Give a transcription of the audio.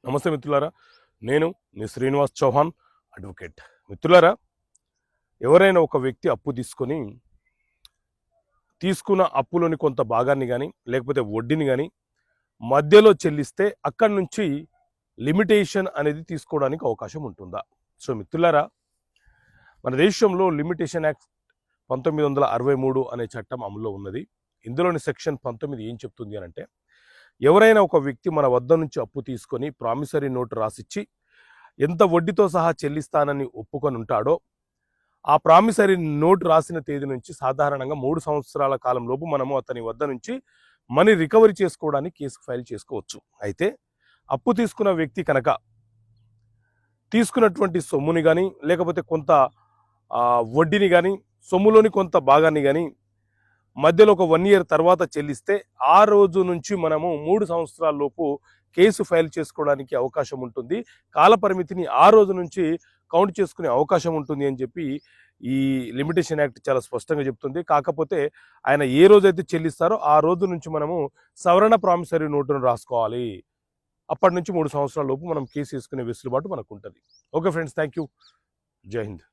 నమస్తే మిత్రులారా, నేను మీ శ్రీనివాస్ చౌహాన్ అడ్వకేట్. మిత్రులారా, ఎవరైనా ఒక వ్యక్తి అప్పు తీసుకున్న అప్పులోని కొంత భాగాన్ని కానీ లేకపోతే వడ్డీని కానీ మధ్యలో చెల్లిస్తే అక్కడి నుంచి లిమిటేషన్ అనేది తీసుకోవడానికి అవకాశం ఉంటుందా? సో మిత్రులారా, మన దేశంలో లిమిటేషన్ యాక్ట్ 1963 అనే చట్టం అమల్లో ఉన్నది. ఇందులోని సెక్షన్ 19 ఏం చెప్తుంది అని అంటే, ఎవరైనా ఒక వ్యక్తి మన వద్ద నుంచి అప్పు తీసుకొని ప్రామిసరీ నోటు రాసిచ్చి ఎంత వడ్డీతో సహా చెల్లిస్తానని ఒప్పుకొని ఉంటాడో, ఆ ప్రామిసరీ నోటు రాసిన తేదీ నుంచి సాధారణంగా 3 సంవత్సరాల కాలంలోపు మనము అతని వద్ద నుంచి మనీ రికవరీ చేసుకోవడానికి కేసు ఫైల్ చేసుకోవచ్చు. అయితే అప్పు తీసుకున్న వ్యక్తి కనుక తీసుకున్నటువంటి సొమ్ముని కానీ లేకపోతే కొంత వడ్డీని కానీ సొమ్ములోని కొంత భాగాన్ని కానీ మధ్యలో ఒక 1 ఇయర్ తర్వాత చెల్లిస్తే ఆ రోజు నుంచి మనము 3 సంవత్సరాల లోపు కేసు ఫైల్ చేసుకోవడానికి అవకాశం ఉంటుంది. కాలపరిమితిని ఆ రోజు నుంచి కౌంట్ చేసుకునే అవకాశం ఉంటుంది అని చెప్పి ఈ లిమిటేషన్ యాక్ట్ చాలా స్పష్టంగా చెప్తుంది. కాకపోతే ఆయన ఏ రోజైతే చెల్లిస్తారో ఆ రోజు నుంచి మనము సవరణ ప్రామిసరీ నోటును రాసుకోవాలి. అప్పటి నుంచి 3 సంవత్సరాల లోపు మనం కేసు వేసుకునే వెసులుబాటు మనకు ఉంటుంది. Okay friends, thank you. జై హింద్.